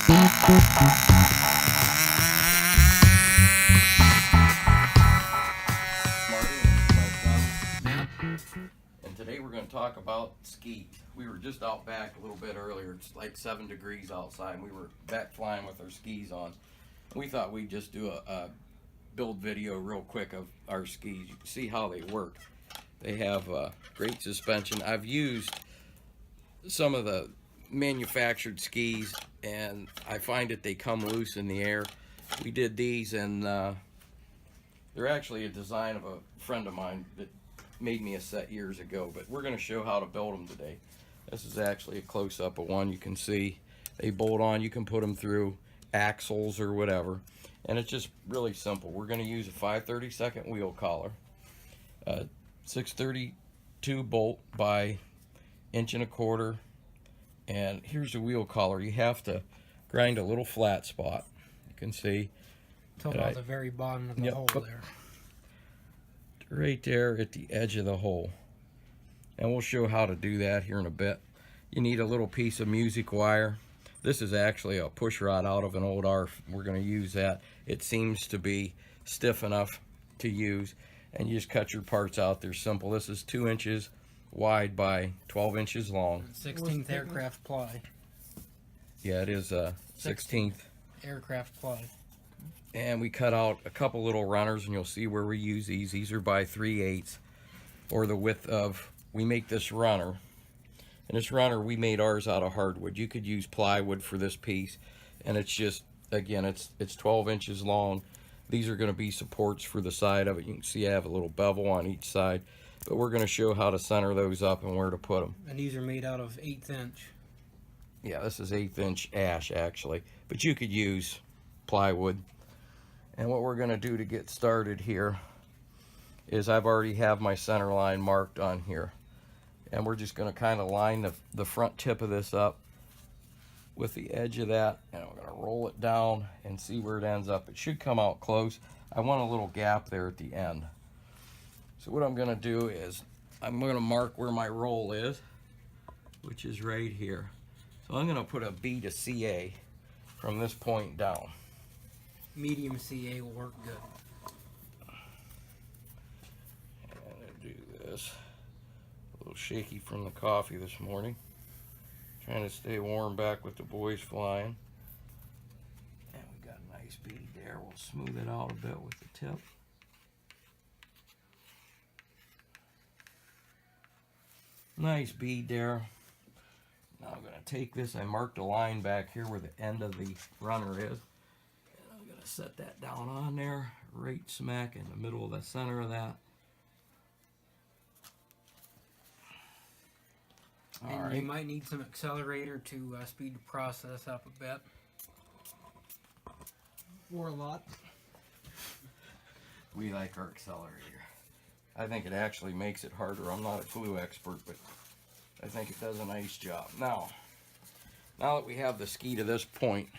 My son Matt, and today we're going to talk about skis. We were just out back a little bit earlier. It's like 7 degrees outside, and we were back flying with our skis on. We thought we'd just do a build video real quick of our skis. You can see how they work. They have great suspension. I've used some of the manufactured skis, and I find that they come loose in the air. We did these, and they're actually a design of a friend of mine that made me a set years ago, but we're going to show how to build them today. This is actually a close-up of one. You can see they bolt on. You can put them through axles or whatever, and it's just really simple. We're going to use a 5/32 wheel collar, 632 bolt by 1.25 inches, and here's the wheel collar. You have to grind a little flat spot. You can see till about the very bottom of the hole there. Right there at the edge of the hole. And we'll show how to do that here in a bit. You need a little piece of music wire. This is actually a push rod out of an old ARF. We're going to use that. It seems to be stiff enough to use. And you just cut your parts out. They're simple. This is 2 inches wide by 12 inches long. 16th aircraft ply. Yeah, it is 16th aircraft ply. And we cut out a couple little runners, and you'll see where we use these. These are by 3/8, or the width of, we make this runner. And this runner, we made ours out of hardwood. You could use plywood for this piece, and it's just, again, it's 12 inches long. These are going to be supports for the side of it. You can see I have a little bevel on each side, but we're going to show how to center those up and where to put them. And these are made out of 1/8 inch. Yeah, this is 1/8 inch ash actually, but you could use plywood. And what we're going to do to get started here is I've already have my center line marked on here. And we're just going to kind of line the front tip of this up with the edge of that. And we're going to roll it down and see where it ends up. It should come out close. I want a little gap there at the end. So what I'm going to do is I'm going to mark where my roll is, which is right here. So I'm going to put a B to CA from this point down. Medium CA will work good. I'm going to do this. A little shaky from the coffee this morning. Trying to stay warm back with the boys flying. And we got a nice bead there. We'll smooth it out a bit with the tip. Nice bead there. Now I'm going to take this. I marked a line back here where the end of the runner is. Set that down on there, right smack in the middle of the center of that. And you might need some accelerator to speed the process up a bit. Or a lot. We like our accelerator. I think it actually makes it harder. I'm not a glue expert, but I think it does a nice job. Now that we have the ski to this point,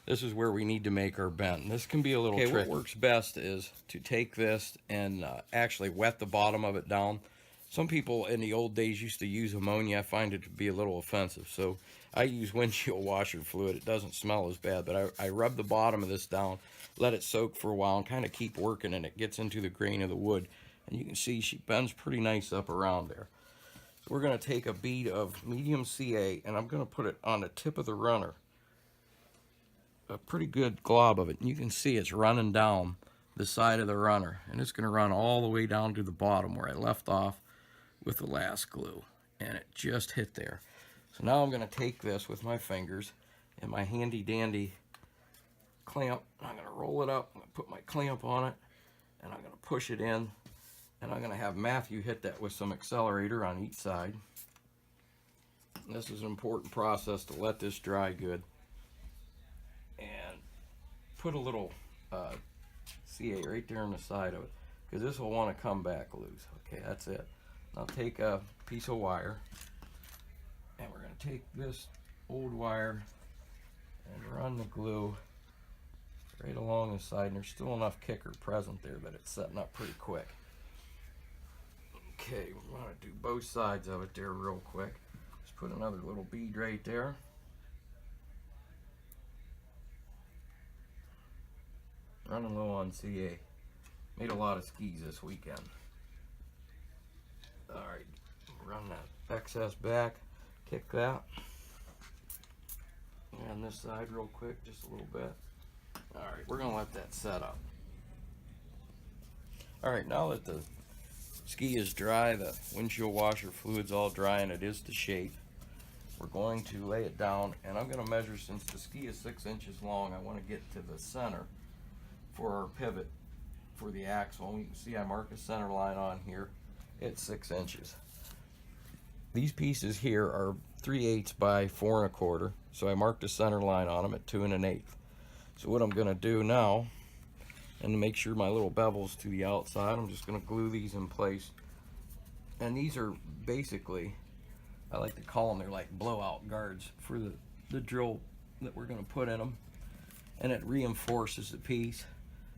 this is where we need to make our bend. This can be a little tricky. What works best is to take this and actually wet the bottom of it down. Some people in the old days used to use ammonia. I find it to be a little offensive, so I use windshield washer fluid. It doesn't smell as bad, but I rub the bottom of this down, let it soak for a while, and kind of keep working, and it gets into the grain of the wood. And you can see she bends pretty nice up around there. So we're going to take a bead of medium CA, and I'm going to put it on the tip of the runner. A pretty good glob of it, and you can see it's running down the side of the runner, and it's going to run all the way down to the bottom where I left off with the last glue, and it just hit there. So now I'm going to take this with my fingers and my handy dandy clamp. I'm going to roll it up, I'm going to put my clamp on it, and I'm going to push it in, and I'm going to have Matthew hit that with some accelerator on each side. And this is an important process to let this dry good. And put a little CA right there on the side of it, because this will want to come back loose. Okay, that's it. Now take a piece of wire, and we're going to take this old wire and run the glue right along the side, and there's still enough kicker present there that it's setting up pretty quick. Okay, we want to do both sides of it there real quick. Just put another little bead right there. running low on CA. Made a lot of skis this weekend. Alright, run that excess back, kick that. And this side real quick, just a little bit. Alright, we're gonna let that set up. Alright, now that the ski is dry, the windshield washer fluid's all dry and it is to shape, we're going to lay it down, and I'm going to measure, since the ski is 6 inches long, I want to get to the center for our pivot for the axle. And you can see I mark a center line on here at 6 inches. These pieces here are 3/8 by 4 1/4, so I marked a center line on them at 2 1/8. So what I'm going to do now, and to make sure my little bevel's to the outside, I'm just going to glue these in place. And these are basically, I like to call them, they're like blowout guards for the drill that we're going to put in them. And it reinforces the piece.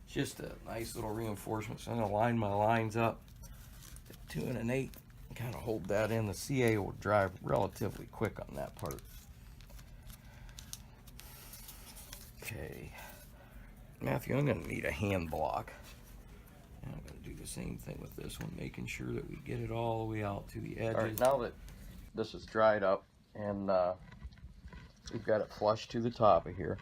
It's just a nice little reinforcement. So I'm going to line my lines up at 2 1/8 and kind of hold that in. The CA will dry relatively quick on that part. Okay. Matthew, I'm going to need a hand block. And I'm going to do the same thing with this one, making sure that we get it all the way out to the edges. All right, now that this is dried up and we've got it flush to the top of here,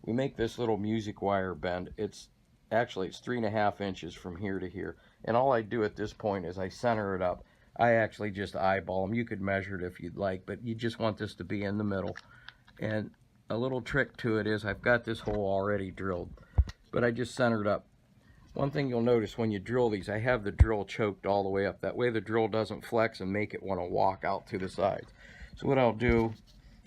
we make this little music wire bend. It's 3.5 inches from here to here, and all I do at this point is I center it up. I actually just eyeball them. You could measure it if you'd like, but you just want this to be in the middle. And a little trick to it is I've got this hole already drilled, but I just center it up. One thing you'll notice when you drill these, I have the drill choked all the way up. That way the drill doesn't flex and make it want to walk out to the sides. So what I'll do,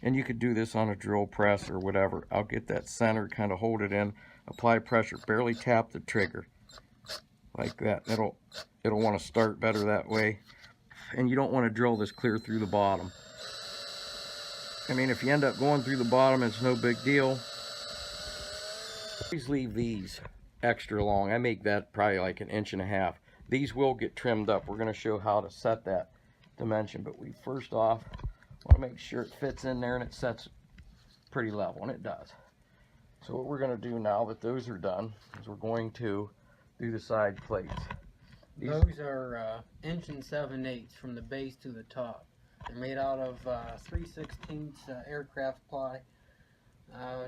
and you could do this on a drill press or whatever, I'll get that center, kind of hold it in, apply pressure, barely tap the trigger like that. It'll want to start better that way. And you don't want to drill this clear through the bottom. I mean, if you end up going through the bottom, it's no big deal. Please leave these extra long. I make that probably like 1.5 inches. These will get trimmed up. We're going to show how to set that dimension, but we first off want to make sure it fits in there and it sets pretty level, and it does. So what we're going to do now that those are done is we're going to do the side plates. Those are 1 7/8 inches from the base to the top. They're made out of 3/16 aircraft ply.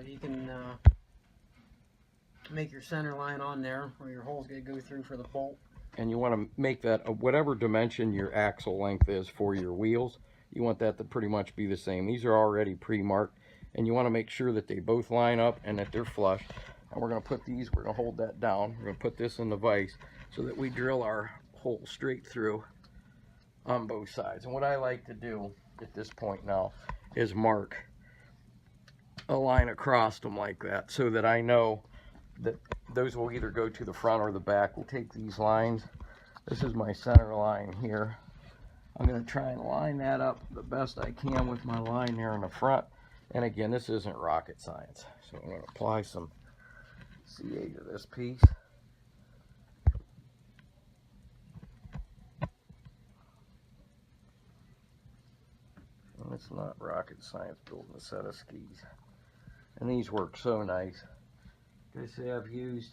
You can make your center line on there where your hole's going to go through for the bolt. And you want to make that whatever dimension your axle length is for your wheels, you want that to pretty much be the same. These are already pre-marked, and you want to make sure that they both line up and that they're flush. And we're going to put these, we're going to hold that down, we're going to put this in the vise so that we drill our hole straight through on both sides. And what I like to do at this point now is mark a line across them like that, so that I know that those will either go to the front or the back. We'll take these lines. This is my center line here. I'm going to try and line that up the best I can with my line there in the front. And again, this isn't rocket science. So I'm going to apply some CA to this piece. And it's not rocket science building a set of skis. And these work so nice. Like I say, I've used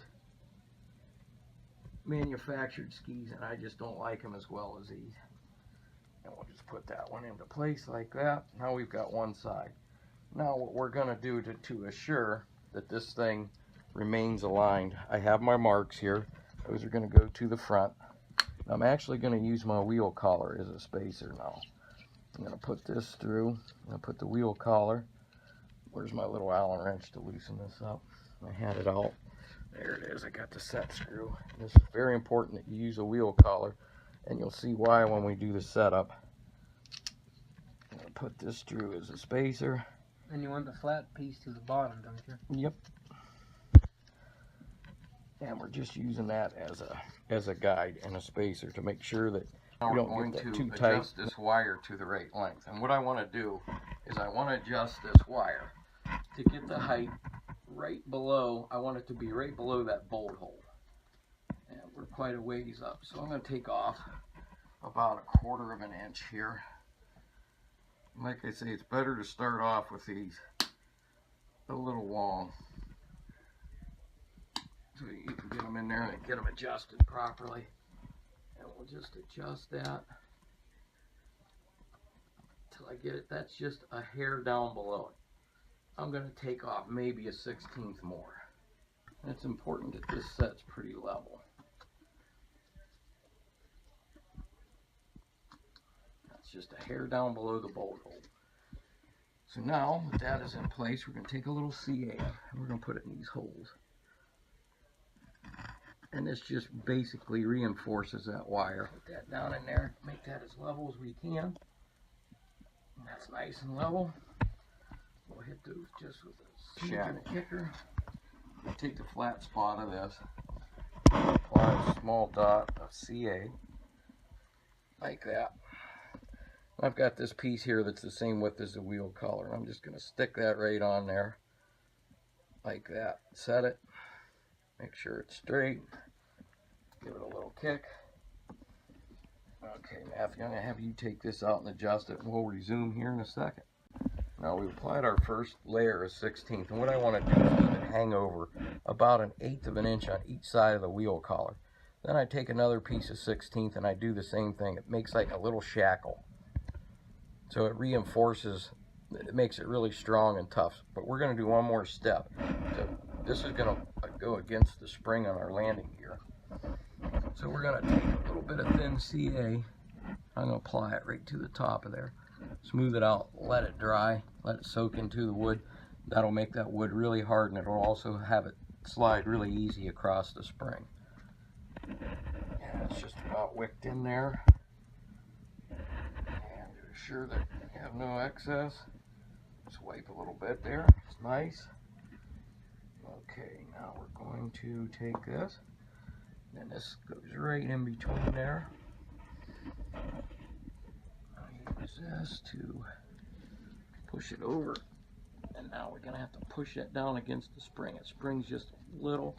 manufactured skis and I just don't like them as well as these. And we'll just put that one into place like that. Now we've got one side. Now what we're going to do to assure that this thing remains aligned, I have my marks here. Those are going to go to the front. I'm actually going to use my wheel collar as a spacer now. I'm going to put this through. I'm going to put the wheel collar. Where's my little Allen wrench to loosen this up? I had it out. There it is. I got the set screw. This is very important that you use a wheel collar, and you'll see why when we do the setup. I'm going to put this through as a spacer. And you want the flat piece to the bottom, don't you? Yep. And we're just using that as a guide and a spacer to make sure that we don't get that too tight. Adjust this wire to the right length. And what I want to do is I want to adjust this wire to get the height right below. I want it to be right below that bolt hole. And we're quite a ways up. So I'm going to take off about 1/4 inch here. Like I say, it's better to start off with these a little long. so you can get them in there and get them adjusted properly. And we'll just adjust that till I get it. That's just a hair down below it. I'm going to take off maybe a 1/16 more. And it's important that this set's pretty level. That's just a hair down below the bolt hole. So now that that is in place, we're going to take a little CA and we're going to put it in these holes. And this just basically reinforces that wire. Put that down in there, make that as level as we can. And that's nice and level. We'll hit those just with a shaft kicker. I'll take the flat spot of this, apply a small dot of CA, like that. I've got this piece here that's the same width as the wheel collar. I'm just going to stick that right on there, like that. Set it, make sure it's straight, give it a little kick. Okay, Matthew, I'm going to have you take this out and adjust it, and we'll resume here in a second. Now we've applied our first layer of 16th, and what I want to do is leave it hang over about 1/8 of an inch on each side of the wheel collar. Then I take another piece of 16th and I do the same thing. It makes like a little shackle. So it reinforces, it makes it really strong and tough. But we're going to do one more step. So this is going to go against the spring on our landing gear. So we're going to take a little bit of thin CA. I'm going to apply it right to the top of there. Smooth it out, let it dry, let it soak into the wood. That'll make that wood really hard, and it'll also have it slide really easy across the spring. And it's just about wicked in there. And to ensure that you have no excess, just wipe a little bit there. It's nice. Okay, now we're going to take this, and this goes right in between there. Use this to push it over, and now we're going to have to push that down against the spring. It spring's just a little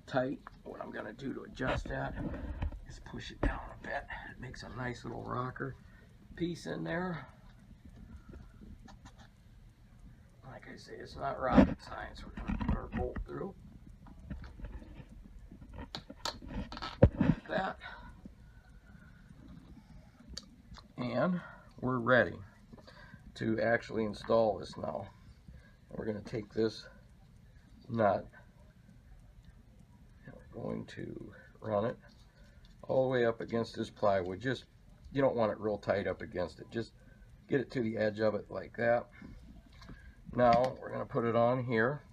tight. What I'm going to do to adjust that is push it down a bit. It makes a nice little rocker piece in there. Like I say, it's not rocket science. We're going to put our bolt through like that, and we're ready to actually install this now. We're going to take this nut and we're going to run it all the way up against this plywood. Just, you don't want it real tight up against it. Just get it to the edge of it like that. Now we're going to put it on here.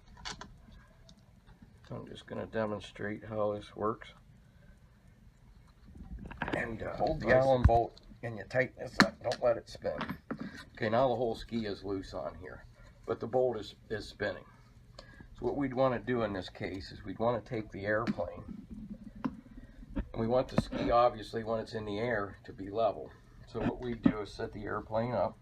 So I'm just going to demonstrate how this works. And hold the Allen bolt and you tighten this up, don't let it spin. Okay, now the whole ski is loose on here, but the bolt is spinning. So what we'd want to do in this case is we'd want to take the airplane, and we want the ski, obviously, when it's in the air, to be level. So what we do is set the airplane up,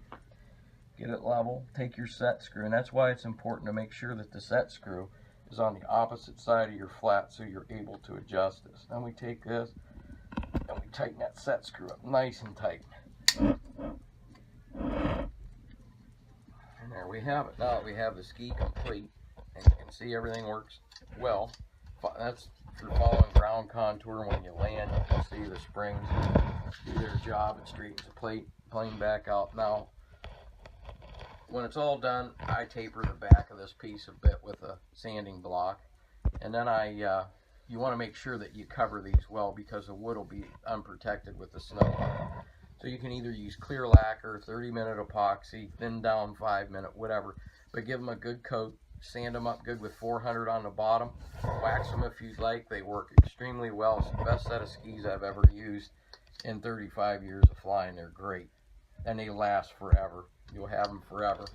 get it level, take your set screw, and that's why it's important to make sure that the set screw is on the opposite side of your flat so you're able to adjust this. Then we take this and we tighten that set screw up nice and tight. And there we have it. Now that we have the ski complete, and you can see everything works well. That's through following ground contour. When you land, you can see the springs do their job. It straightens the plane back out. Now, when it's all done, I taper the back of this piece a bit with a sanding block, and then you want to make sure that you cover these well, because the wood will be unprotected with the snow on it. So you can either use clear lacquer, 30-minute epoxy, thin down 5-minute, whatever, but give them a good coat, sand them up good with 400 on the bottom, wax them if you'd like. They work extremely well. It's the best set of skis I've ever used in 35 years of flying. They're great, and they last forever. You'll have them forever.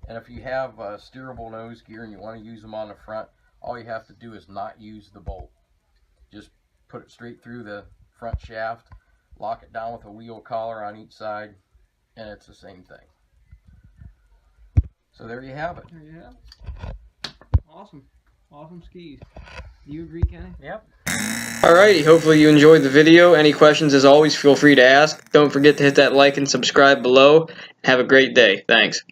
And if you have steerable nose gear and you want to use them on the front, all you have to do is not use the bolt. Just put it straight through the front shaft, lock it down with a wheel collar on each side, and it's the same thing. So there you have it. There you have it. Awesome. Awesome skis. Do you agree, Kenny? Yep. Alrighty, hopefully you enjoyed the video. Any questions, as always, feel free to ask. Don't forget to hit that like and subscribe below. Have a great day. Thanks.